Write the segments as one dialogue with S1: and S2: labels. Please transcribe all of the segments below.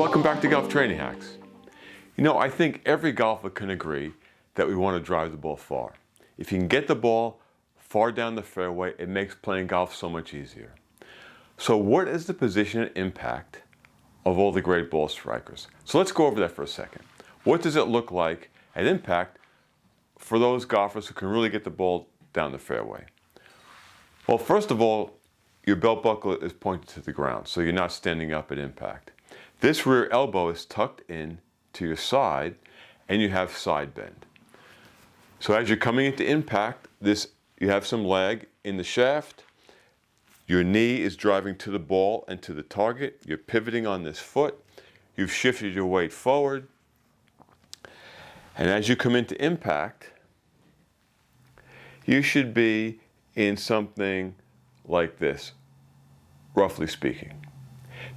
S1: welcome back to Golf Training Hacks. You know, I think every golfer can agree that we want to drive the ball far. If you can get the ball far down the fairway, it makes playing golf so much easier. So what is the position and impact of all the great ball strikers? So let's go over that for a second. What does it look like at impact for those golfers who can really get the ball down the fairway? Well, first of all, your belt buckle is pointed to the ground, so you're not standing up at impact. This rear elbow is tucked in to your side, and you have side bend. So as you're coming into impact, you have some lag in the shaft. Your knee is driving to the ball and to the target. You're pivoting on this foot. You've shifted your weight forward. And as you come into impact, you should be in something like this, roughly speaking.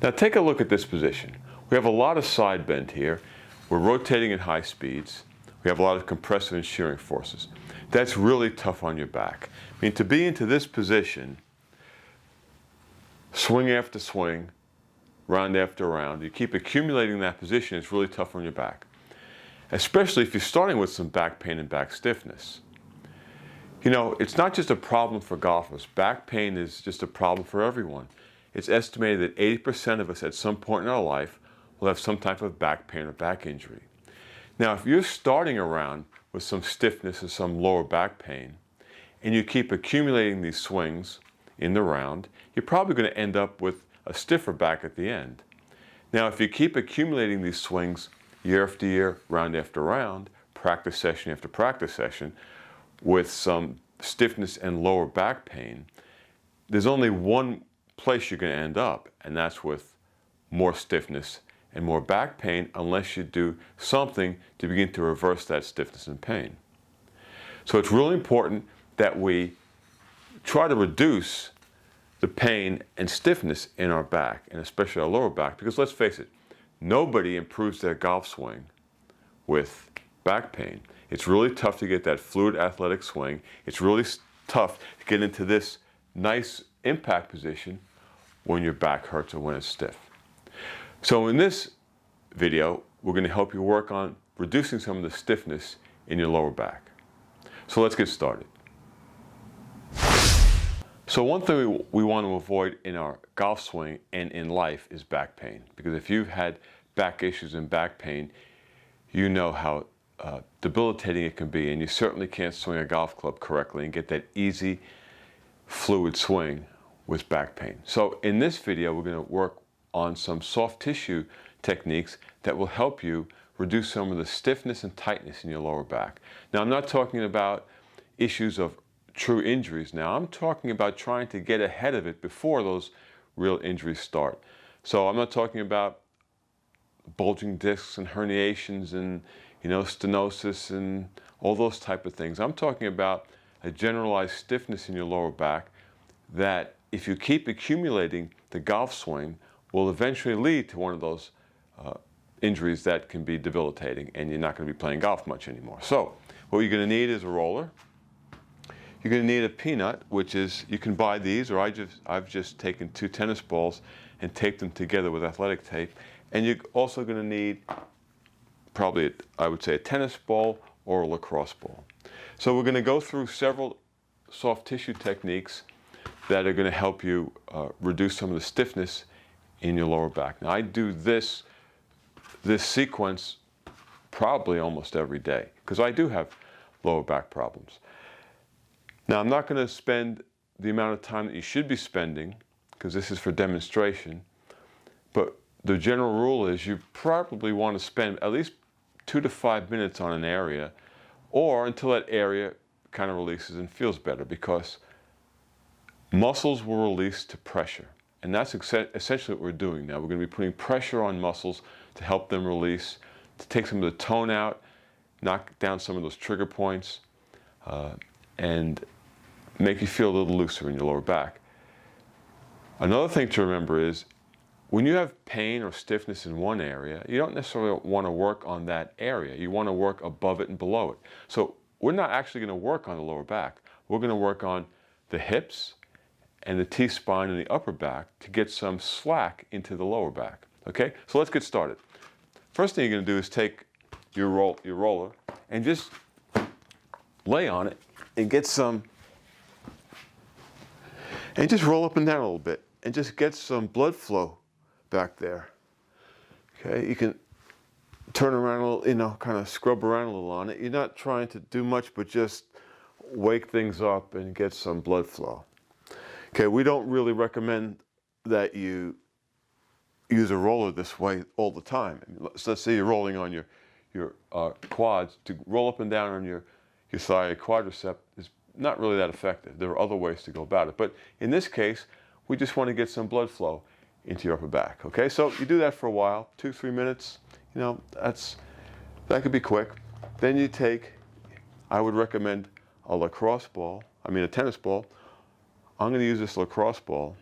S1: Now take a look at this position. We have a lot of side bend here. We're rotating at high speeds. We have a lot of compressive and shearing forces. That's really tough on your back. I mean, to be into this position, swing after swing, round after round, you keep accumulating that position, it's really tough on your back. Especially if you're starting with some back pain and back stiffness. You know, it's not just a problem for golfers. Back pain is just a problem for everyone. It's estimated that 80% of us at some point in our life will have some type of back pain or back injury. Now, if you're starting around with some stiffness or some lower back pain, and you keep accumulating these swings in the round, you're probably going to end up with a stiffer back at the end. Now, if you keep accumulating these swings year after year, round after round, practice session after practice session, with some stiffness and lower back pain, there's only one place you're going to end up, and that's with more stiffness and more back pain unless you do something to begin to reverse that stiffness and pain. So it's really important that we try to reduce the pain and stiffness in our back, and especially our lower back, because let's face it, nobody improves their golf swing with back pain. It's really tough to get that fluid athletic swing. It's really tough to get into this nice impact position when your back hurts or when it's stiff. So in this video, we're going to help you work on reducing some of the stiffness in your lower back. So let's get started. So one thing we want to avoid in our golf swing and in life is back pain. Because if you've had back issues and back pain, you know how debilitating it can be, and you certainly can't swing a golf club correctly and get that easy, fluid swing with back pain. So in this video, we're going to work on some soft tissue techniques that will help you reduce some of the stiffness and tightness in your lower back. Now, I'm not talking about issues of true injuries now. I'm talking about trying to get ahead of it before those real injuries start. So I'm not talking about bulging discs and herniations and stenosis and all those type of things. I'm talking about a generalized stiffness in your lower back that, if you keep accumulating the golf swing, will eventually lead to one of those injuries that can be debilitating, and you're not going to be playing golf much anymore. So what you're going to need is a roller. You're going to need a peanut, which is, you can buy these, or I've just taken 2 tennis balls and taped them together with athletic tape. And you're also going to need probably, I would say, a tennis ball or a lacrosse ball. So we're going to go through several soft tissue techniques that are going to help you reduce some of the stiffness in your lower back. Now, I do this sequence probably almost every day because I do have lower back problems. Now, I'm not going to spend the amount of time that you should be spending, because this is for demonstration, but the general rule is you probably want to spend at least 2 to 5 minutes on an area, or until that area kind of releases and feels better, because muscles will release to pressure. And that's essentially what we're doing now. We're going to be putting pressure on muscles to help them release, to take some of the tone out, knock down some of those trigger points, and make you feel a little looser in your lower back. Another thing to remember is, when you have pain or stiffness in one area, you don't necessarily want to work on that area. You want to work above it and below it. So we're not actually going to work on the lower back. We're going to work on the hips and the T-spine and the upper back to get some slack into the lower back. Okay, so let's get started. First thing you're going to do is take your roller and just lay on it and get some, and just roll up and down a little bit and just get some blood flow back there. Okay, you can turn around a little, you know, kind of scrub around a little on it. You're not trying to do much, but just wake things up and get some blood flow. Okay, we don't really recommend that you use a roller this way all the time. So let's say you're rolling on your quads. To roll up and down on your sciatic quadricep is not really that effective. There are other ways to go about it. But in this case, we just want to get some blood flow into your upper back. Okay, so you do that for a while, 2-3 minutes. You know, that could be quick. Then you take, I would recommend a tennis ball. I'm going to use this lacrosse ball.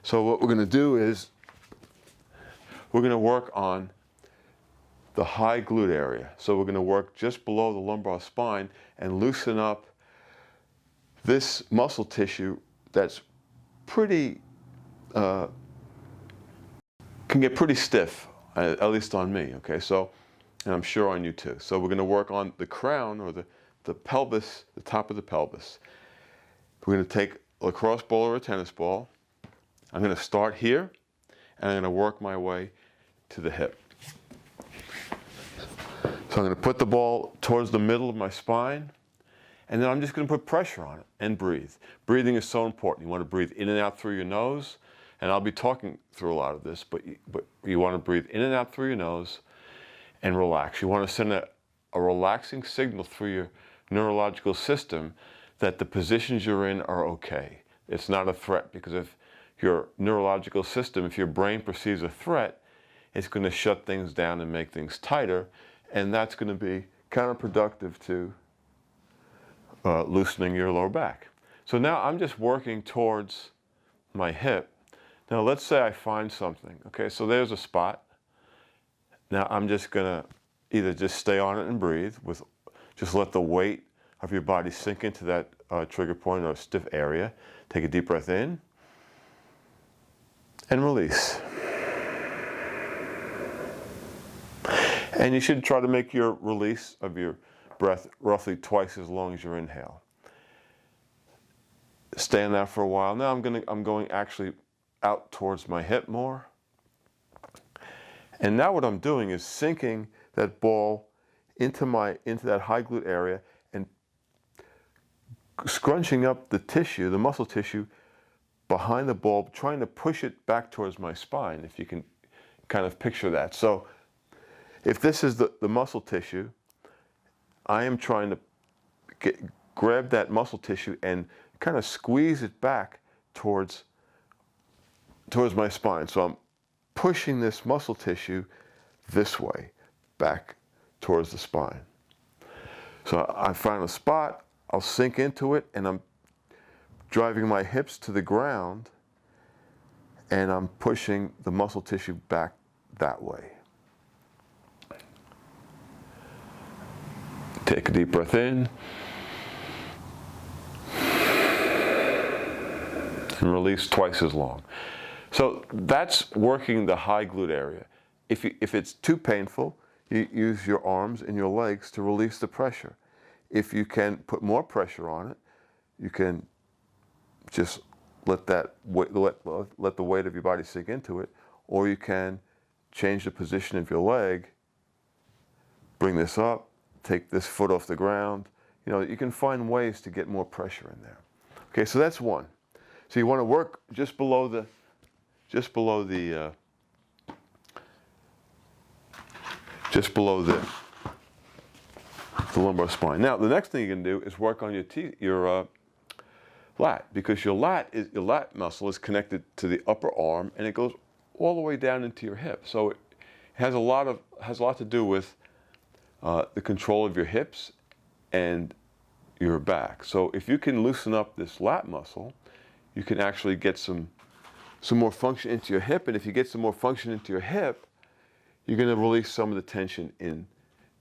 S1: So what we're going to do is we're going to work on the high glute area. So we're going to work just below the lumbar spine and loosen up this muscle tissue that's pretty, can get pretty stiff, at least on me, okay? So, and I'm sure on you too. So we're going to work on the crown, or the pelvis, the top of the pelvis. We're going to take a lacrosse ball or a tennis ball. I'm going to start here, and I'm going to work my way to the hip. So I'm going to put the ball towards the middle of my spine, and then I'm just going to put pressure on it and breathe. Breathing is so important. You want to breathe in and out through your nose, and I'll be talking through a lot of this, but you want to breathe in and out through your nose and relax. You want to send a relaxing signal through your neurological system that the positions you're in are okay. It's not a threat, because if your neurological system, if your brain perceives a threat, it's going to shut things down and make things tighter, and that's going to be counterproductive to loosening your lower back. So now I'm just working towards my hip. Now let's say I find something. Okay, so there's a spot. Now I'm just going to either just stay on it and breathe, just let the weight of your body sink into that trigger point or stiff area. Take a deep breath in and release. And you should try to make your release of your breath roughly twice as long as your inhale. Stay on that for a while. Now I'm going actually out towards my hip more. And now what I'm doing is sinking that ball into that high glute area and scrunching up the tissue, the muscle tissue behind the ball, trying to push it back towards my spine, if you can kind of picture that. So if this is the muscle tissue, I am trying to grab that muscle tissue and kind of squeeze it back towards my spine. So I'm pushing this muscle tissue this way, back towards the spine. So I find a spot, I'll sink into it, and I'm driving my hips to the ground, and I'm pushing the muscle tissue back that way. Take a deep breath in and release twice as long. So that's working the high glute area. If it's too painful, you use your arms and your legs to release the pressure. If you can put more pressure on it, you can just let the weight of your body sink into it, or you can change the position of your leg, bring this up, take this foot off the ground. You know, you can find ways to get more pressure in there. Okay, so that's one. So you want to work just below the lumbar spine. Now the next thing you can do is work on your lat, because your lat muscle is connected to the upper arm, and it goes all the way down into your hip. So it has a lot to do with the control of your hips and your back. So if you can loosen up this lat muscle, you can actually get some more function into your hip. And if you get some more function into your hip, you're going to release some of the tension in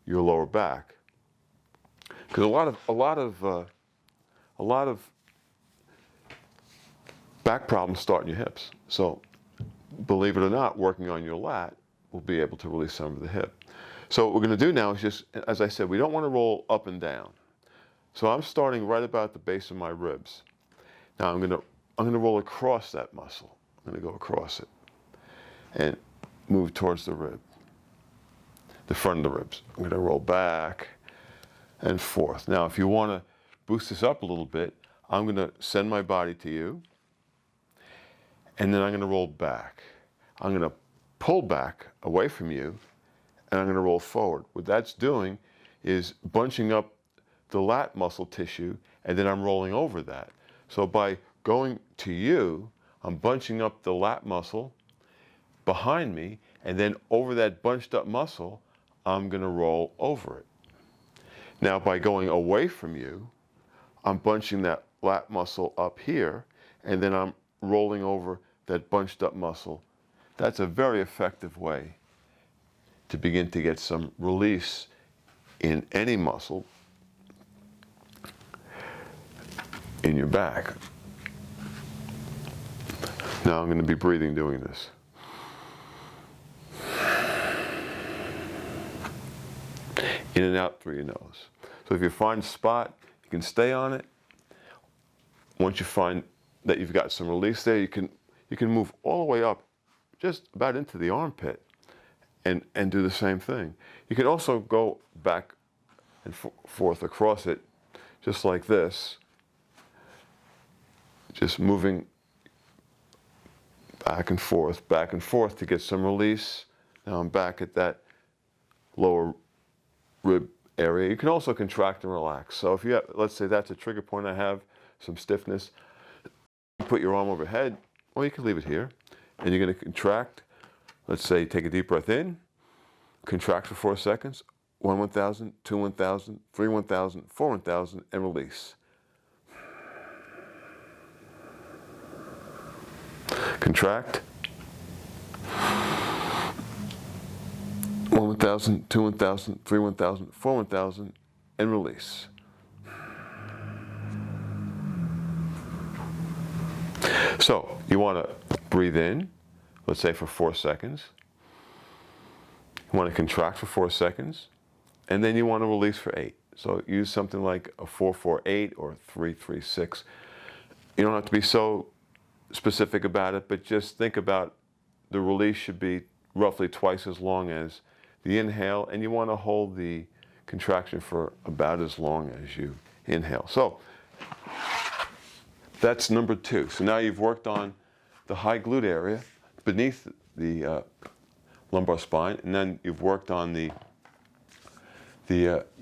S1: your lower back. Because a lot of back problems start in your hips. So believe it or not, working on your lat we'll be able to release some of the hip. So what we're going to do now is just, as I said, we don't want to roll up and down. So I'm starting right about the base of my ribs. Now I'm going to roll across that muscle. I'm going to go across it and move towards the rib, the front of the ribs. I'm going to roll back and forth. Now if you want to boost this up a little bit, I'm going to send my body to you, and then I'm going to roll back. I'm going to pull back away from you, and I'm going to roll forward. What that's doing is bunching up the lat muscle tissue, and then I'm rolling over that. So by going to you, I'm bunching up the lat muscle behind me, and then over that bunched up muscle, I'm going to roll over it. Now by going away from you, I'm bunching that lat muscle up here, and then I'm rolling over that bunched up muscle. That's a very effective way to begin to get some release in any muscle in your back. Now I'm going to be breathing doing this. In and out through your nose. So if you find a spot, you can stay on it. Once you find that you've got some release there, you can move all the way up, just about into the armpit, and do the same thing. You can also go back and forth across it, just like this, just moving back and forth to get some release. Now I'm back at that lower rib area. You can also contract and relax. So if you have, let's say that's a trigger point, I have some stiffness, you put your arm overhead, or you can leave it here, and you're going to contract. Let's say take a deep breath in, contract for 4 seconds, 1 1,000, 2 1,000, 3 1,000, 4 1,000, and release. Contract. 1 1,000, 2 1,000, 3 1,000, 4 1,000, and release. So you want to breathe in, let's say for 4 seconds. You want to contract for 4 seconds, and then you want to release for 8. So use something like a 4-4-8 or 3-3-6. You don't have to be so specific about it, but just think about the release should be roughly twice as long as the inhale, and you want to hold the contraction for about as long as you inhale. So that's number 2. So now you've worked on the high glute area beneath the lumbar spine, and then you've worked on the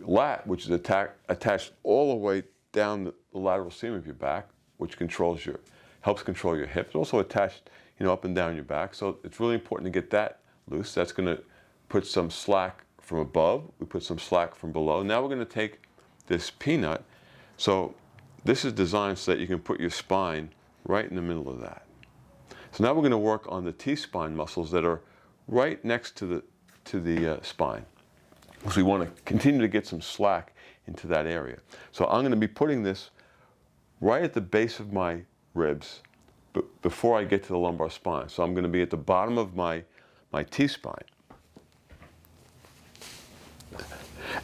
S1: lat, which is attached all the way down the lateral seam of your back, which helps control your hips. It's also attached, up and down your back. So it's really important to get that loose. That's going to put some slack from above. We put some slack from below. Now we're going to take this peanut. So this is designed so that you can put your spine right in the middle of that. So now we're going to work on the T-spine muscles that are right next to the spine. So we want to continue to get some slack into that area. So I'm going to be putting this right at the base of my ribs before I get to the lumbar spine. So I'm going to be at the bottom of my T-spine.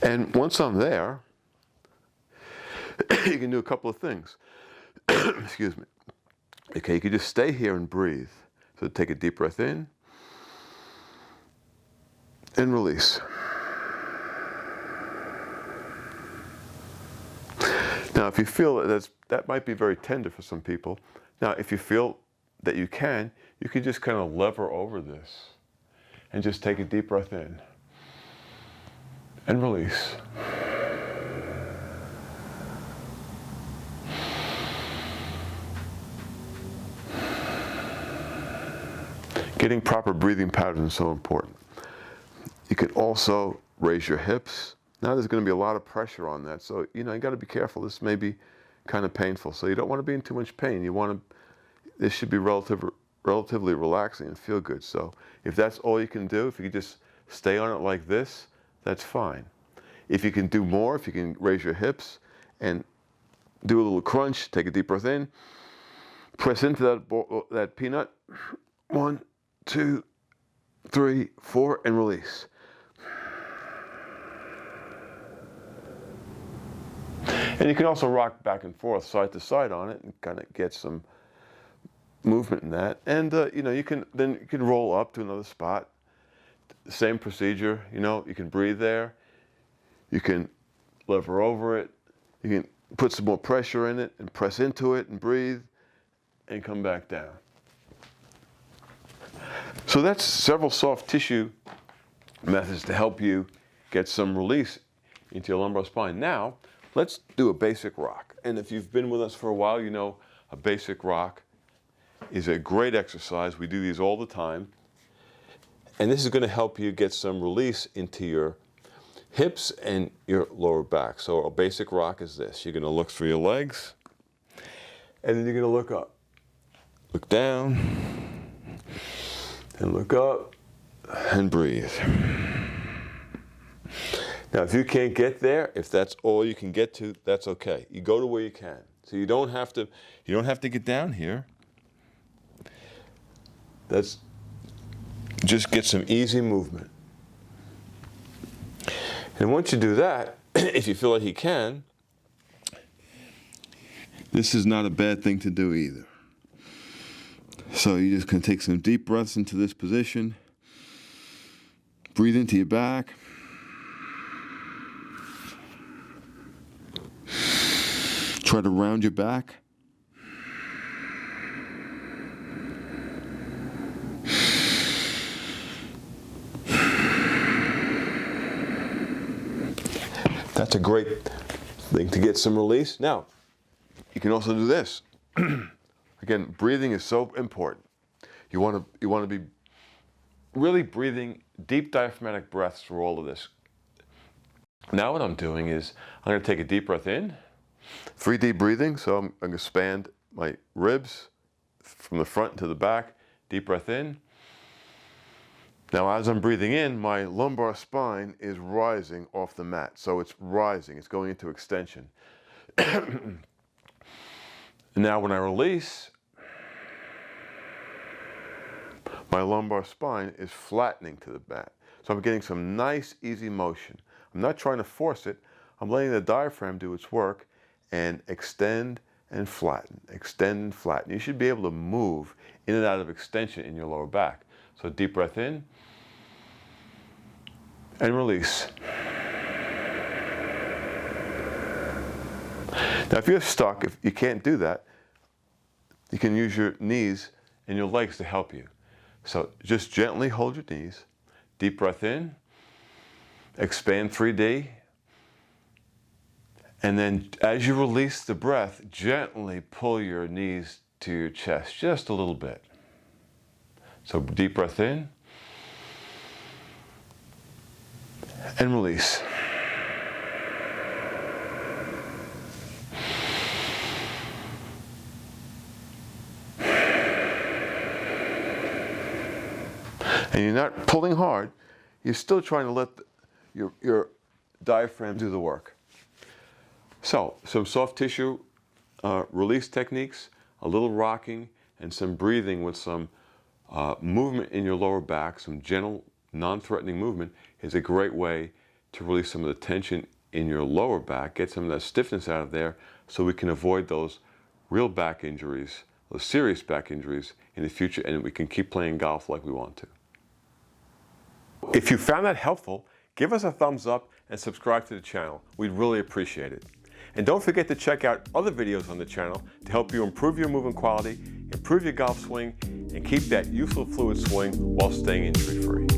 S1: And once I'm there, you can do a couple of things. Excuse me. Okay, you can just stay here and breathe. So take a deep breath in and release. Now, if you feel that might be very tender for some people. Now, if you feel that you can just kind of lever over this and just take a deep breath in and release. Getting proper breathing patterns is so important. You can also raise your hips. Now there's going to be a lot of pressure on that, so you got to be careful. This may be kind of painful, so you don't want to be in too much pain. This should be relatively relaxing and feel good. So if that's all you can do, if you can just stay on it like this, that's fine. If you can do more, if you can raise your hips and do a little crunch, take a deep breath in, press into that peanut. 1, 2, 3, 4, and release. And you can also rock back and forth, side to side on it, and kind of get some movement in that. And you can roll up to another spot. Same procedure. You can breathe there. You can lever over it. You can put some more pressure in it and press into it and breathe and come back down. So that's several soft tissue methods to help you get some release into your lumbar spine. Now, let's do a basic rock. And if you've been with us for a while, you know a basic rock is a great exercise. We do these all the time. And this is going to help you get some release into your hips and your lower back. So a basic rock is this. You're going to look through your legs, and then you're going to look up. Look down, and look up, and breathe. Now, if you can't get there, if that's all you can get to, that's okay. You go to where you can. So you don't have to get down here. Just get some easy movement. And once you do that, if you feel like you can, this is not a bad thing to do either. So you just can take some deep breaths into this position. Breathe into your back. Try to round your back. That's a great thing to get some release. Now, you can also do this. Again, breathing is so important. You want to be really breathing deep diaphragmatic breaths through all of this. Now what I'm doing is I'm going to take a deep breath in. 3 deep breathing, so I'm going to expand my ribs from the front to the back. Deep breath in. Now as I'm breathing in, my lumbar spine is rising off the mat. So it's rising, it's going into extension. Now when I release, my lumbar spine is flattening to the mat. So I'm getting some nice, easy motion. I'm not trying to force it. I'm letting the diaphragm do its work and extend and flatten, extend and flatten. You should be able to move in and out of extension in your lower back. So deep breath in and release. Now if you're stuck, if you can't do that, you can use your knees and your legs to help you. So just gently hold your knees, deep breath in, expand 3D, and then as you release the breath, gently pull your knees to your chest, just a little bit. So deep breath in, and release. And you're not pulling hard, you're still trying to let your diaphragm do the work. So, some soft tissue release techniques, a little rocking, and some breathing with some movement in your lower back, some gentle, non-threatening movement is a great way to release some of the tension in your lower back, get some of that stiffness out of there so we can avoid those real back injuries, those serious back injuries in the future, and we can keep playing golf like we want to. If you found that helpful, give us a thumbs up and subscribe to the channel. We'd really appreciate it. And don't forget to check out other videos on the channel to help you improve your movement quality, improve your golf swing, and keep that useful fluid swing while staying injury-free.